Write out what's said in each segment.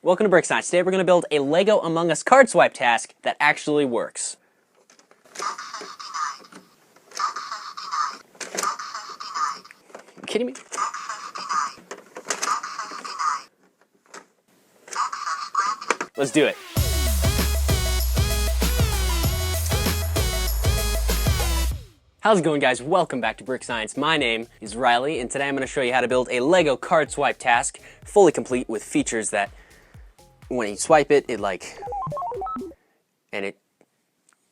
Welcome to Brick Science. Today we're going to build a Lego Among Us card swipe task that actually works. Are you kidding me? Let's do it. How's it going, guys? Welcome back to Brick Science. My name is Riley, and today I'm going to show you how to build a Lego card swipe task, fully complete with features that when you swipe it,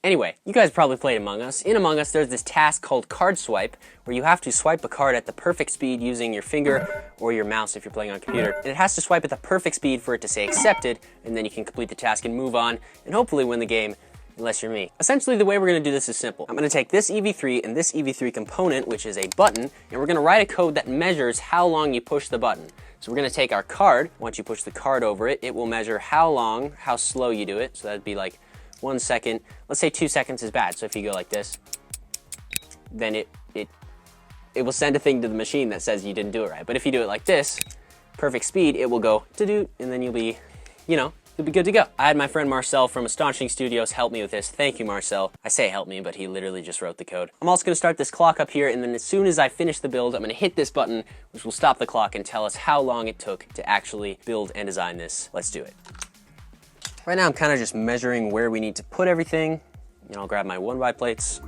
Anyway, you guys probably played Among Us. In Among Us, there's this task called card swipe, where you have to swipe a card at the perfect speed using your finger or your mouse if you're playing on a computer. And it has to swipe at the perfect speed for it to say accepted, and then you can complete the task and move on, and hopefully win the game, unless you're me. Essentially, the way we're going to do this is simple. I'm going to take this EV3 and this EV3 component, which is a button, and we're going to write a code that measures how long you push the button. So we're going to take our card. Once you push the card over it, it will measure how slow you do it. So that'd be like 1 second. Let's say 2 seconds is bad. So if you go like this, then it will send a thing to the machine that says you didn't do it right. But if you do it like this, perfect speed, it will go to-do, and then you'll be, you'll be good to go. I had my friend Marcel from Astonishing Studios help me with this. Thank you, Marcel. I say help me, but he literally just wrote the code. I'm also going to start this clock up here, and then as soon as I finish the build, I'm going to hit this button, which will stop the clock and tell us how long it took to actually build and design this. Let's do it. Right now, I'm kind of just measuring where we need to put everything. I'll grab my 1x plates.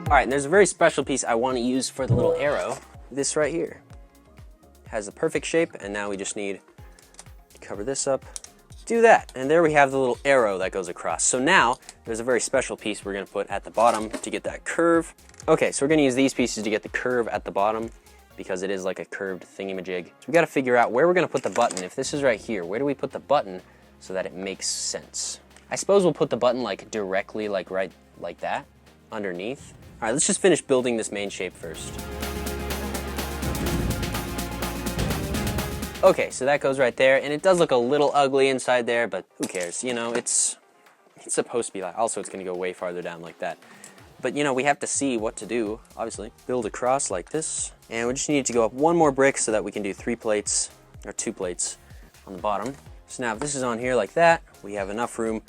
All right, and there's a very special piece I want to use for the little arrow. This right here has the perfect shape, and now we just need to cover this up, do that, and there we have the little arrow that goes across. So now there's a very special piece we're going to put at the bottom to get that curve. Okay, so we're going to use these pieces to get the curve at the bottom because it is like a curved thingamajig. So we got to figure out where we're going to put the button. If this is right here, where do we put the button so that it makes sense? I suppose we'll put the button like directly right like that underneath. All right, let's just finish building this main shape first. Okay, so that goes right there, and it does look a little ugly inside there, but who cares? It's supposed to be like, also it's gonna go way farther down like that. But we have to see what to do, obviously. Build across like this, and we just need to go up one more brick so that we can do 3 plates, or 2 plates on the bottom. So now if this is on here like that, we have enough room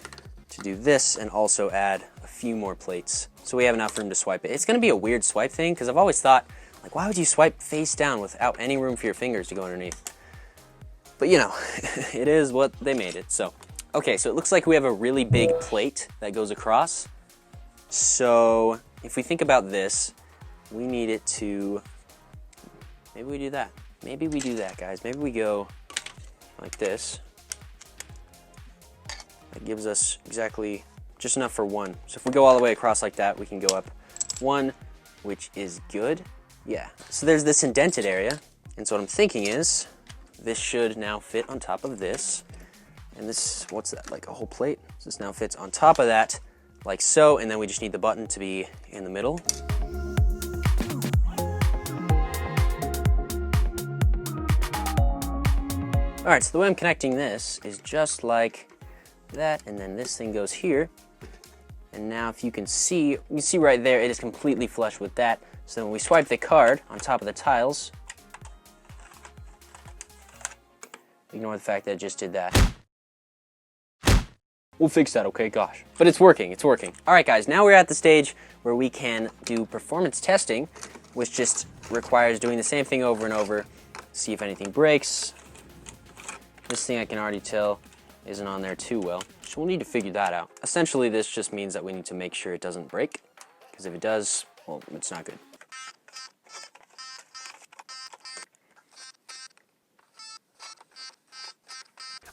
to do this and also add a few more plates. So we have enough room to swipe it. It's gonna be a weird swipe thing, because I've always thought, like, why would you swipe face down without any room for your fingers to go underneath? But it is what they made it, so. Okay, so it looks like we have a really big plate that goes across. So if we think about this, we need it to, maybe we do that. Maybe we do that, guys. Maybe we go like this. That gives us exactly just enough for 1. So if we go all the way across like that, we can go up 1, which is good. Yeah, so there's this indented area. And so what I'm thinking is, this should now fit on top of this. And this, what's that, like a whole plate? So this now fits on top of that, like so, and then we just need the button to be in the middle. All right, so the way I'm connecting this is just like that, and then this thing goes here. And now if you can see right there, it is completely flush with that. So when we swipe the card on top of the tiles, ignore the fact that it just did that. We'll fix that, okay? Gosh. But it's working, it's working. All right, guys, now we're at the stage where we can do performance testing, which just requires doing the same thing over and over, see if anything breaks. This thing I can already tell isn't on there too well, so we'll need to figure that out. Essentially, this just means that we need to make sure it doesn't break, because if it does, well, it's not good.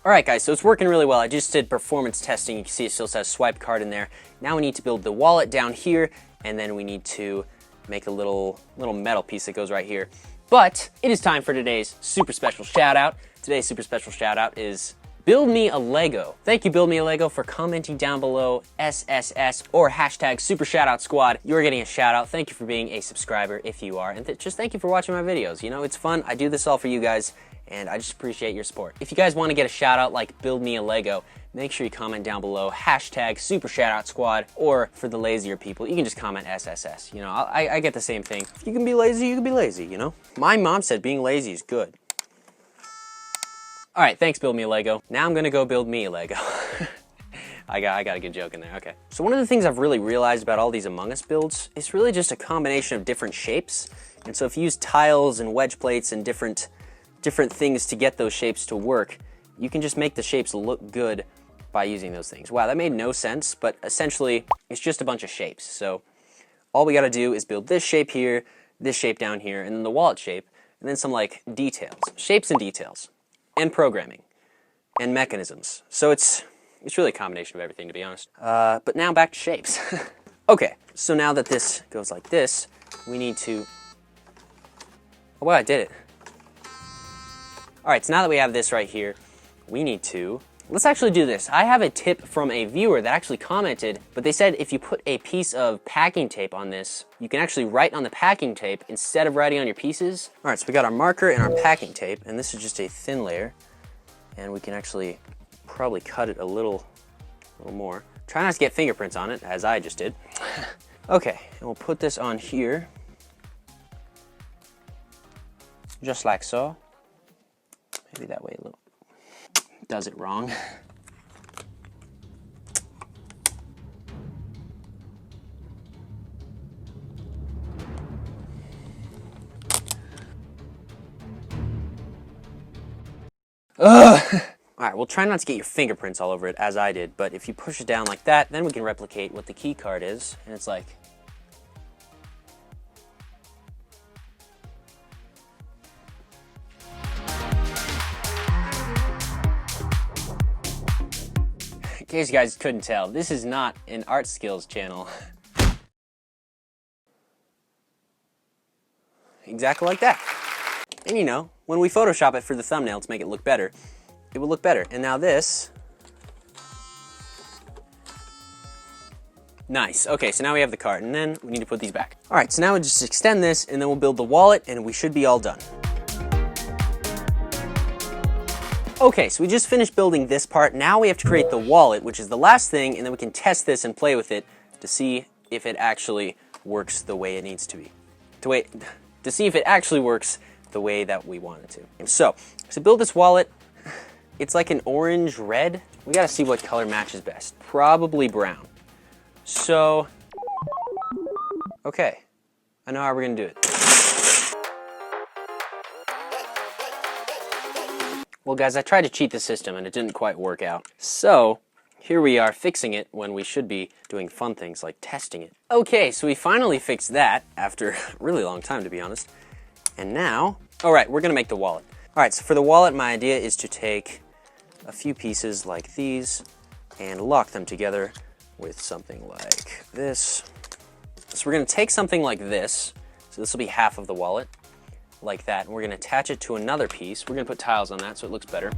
All right, guys, so it's working really well. I just did performance testing. You can see it still says swipe card in there. Now we need to build the wallet down here, and then we need to make a little metal piece that goes right here. But it is time for today's super special shout out. Today's super special shout out is Build Me a Lego. Thank you, Build Me a Lego, for commenting down below SSS or hashtag Super Shoutout Squad. You're getting a shout out. Thank you for being a subscriber if you are, and just thank you for watching my videos. It's fun. I do this all for you guys, and I just appreciate your support. If you guys want to get a shout out like Build Me a Lego, make sure you comment down below hashtag Super Shoutout Squad, or for the lazier people, you can just comment SSS. I get the same thing. If you can be lazy, you can be lazy, My mom said being lazy is good. All right, thanks, build me a Lego. Now I'm gonna go build me a Lego. I got a good joke in there, okay. So one of the things I've really realized about all these Among Us builds is really just a combination of different shapes. And so if you use tiles and wedge plates and different things to get those shapes to work, you can just make the shapes look good by using those things. Wow, that made no sense, but essentially it's just a bunch of shapes. So all we gotta do is build this shape here, this shape down here, and then the wallet shape, and then some like details, shapes and details, and programming, and mechanisms. So it's really a combination of everything, to be honest. But now back to shapes. Okay, so now that this goes like this, we need to, oh wow, I did it. All right, so now that we have this right here, we need to, let's actually do this. I have a tip from a viewer that actually commented, but they said if you put a piece of packing tape on this, you can actually write on the packing tape instead of writing on your pieces. All right, so we got our marker and our packing tape, and this is just a thin layer, and we can actually probably cut it a little more. Try not to get fingerprints on it, as I just did. Okay, and we'll put this on here, just like so. Maybe that way a little. Does it wrong. Ugh. All right, we'll try not to get your fingerprints all over it, as I did, but if you push it down like that, then we can replicate what the key card is, and it's like, in case you guys couldn't tell, this is not an art skills channel. Exactly like that. And you know, when we Photoshop it for the thumbnail to make it look better, it will look better. And now this. Nice. Okay, so now we have the card, and then we need to put these back. All right, so now we just extend this, and then we'll build the wallet, and we should be all done. Okay, so we just finished building this part. Now we have to create the wallet, which is the last thing, and then we can test this and play with it to see if it actually works the way it needs to be. To see if it actually works the way that we want it to. And so, to build this wallet, it's like an orange-red. We gotta see what color matches best. Probably brown. So, okay, I know how we're gonna do it. Well guys, I tried to cheat the system and it didn't quite work out. So, here we are fixing it when we should be doing fun things like testing it. Okay, so we finally fixed that after a really long time, to be honest. And now, all right, we're gonna make the wallet. All right, so for the wallet, my idea is to take a few pieces like these and lock them together with something like this. So we're gonna take something like this. So this will be half of the wallet, like that. And we're gonna attach it to another piece. We're gonna put tiles on that so it looks better.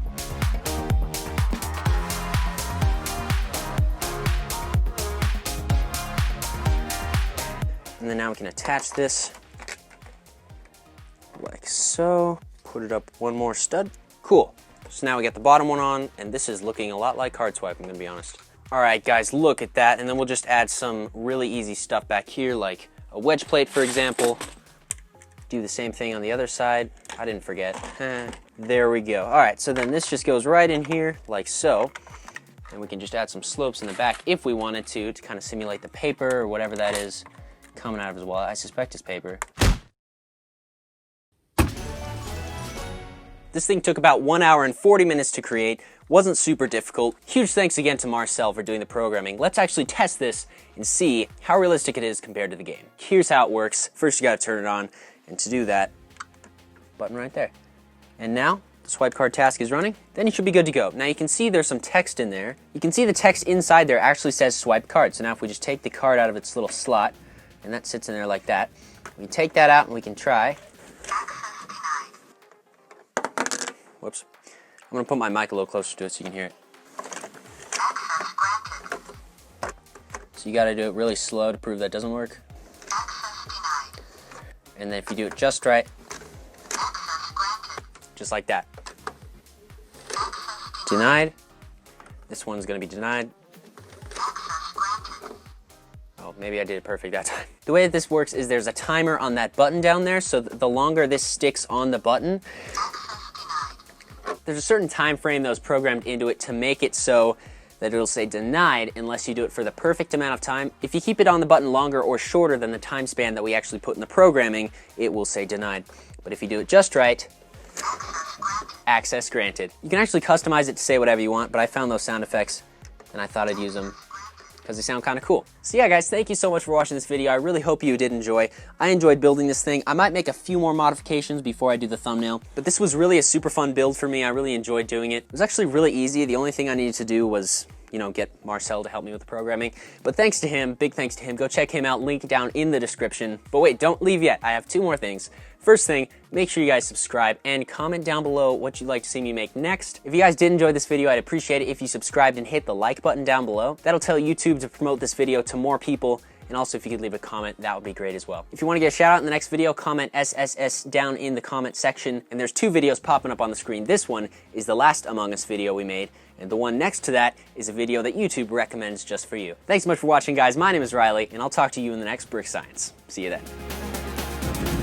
And then now we can attach this like so. Put it up one more stud. Cool. So now we got the bottom one on, and this is looking a lot like card swipe, I'm gonna be honest. All right, guys, look at that. And then we'll just add some really easy stuff back here, like a wedge plate, for example. Do the same thing on the other side. I didn't forget. There we go. All right, so then this just goes right in here, like so. And we can just add some slopes in the back if we wanted to kind of simulate the paper or whatever that is coming out of his wallet. I suspect it's paper. This thing took about 1 hour and 40 minutes to create. Wasn't super difficult. Huge thanks again to Marcel for doing the programming. Let's actually test this and see how realistic it is compared to the game. Here's how it works. First you gotta turn it on, and to do that, button right there. And now, the swipe card task is running. Then you should be good to go. Now you can see there's some text in there. You can see the text inside there actually says swipe card. So now if we just take the card out of its little slot, and that sits in there like that, we can take that out and we can try. Whoops. I'm gonna put my mic a little closer to it so you can hear it. So you gotta do it really slow to prove that doesn't work. And then if you do it just right, just like that. Denied. This one's gonna be denied. Oh, maybe I did it perfect that time. The way that this works is there's a timer on that button down there, so the longer this sticks on the button, there's a certain time frame that was programmed into it to make it so that it'll say denied unless you do it for the perfect amount of time. If you keep it on the button longer or shorter than the time span that we actually put in the programming, it will say denied. But if you do it just right, access granted. You can actually customize it to say whatever you want, but I found those sound effects and I thought I'd use them because they sound kind of cool. So yeah, guys, thank you so much for watching this video. I really hope you did enjoy. I enjoyed building this thing. I might make a few more modifications before I do the thumbnail, but this was really a super fun build for me. I really enjoyed doing it. It was actually really easy. The only thing I needed to do was, you know, get Marcel to help me with the programming. But thanks to him, big thanks to him. Go check him out, link down in the description. But wait, don't leave yet. I have 2 more things. First thing, make sure you guys subscribe and comment down below what you'd like to see me make next. If you guys did enjoy this video, I'd appreciate it if you subscribed and hit the like button down below. That'll tell YouTube to promote this video to more people. And also, if you could leave a comment, that would be great as well. If you want to get a shout out in the next video, comment SSS down in the comment section. And there's 2 videos popping up on the screen. This one is the last Among Us video we made, and the one next to that is a video that YouTube recommends just for you. Thanks so much for watching, guys. My name is Riley, and I'll talk to you in the next Brick Science. See you then.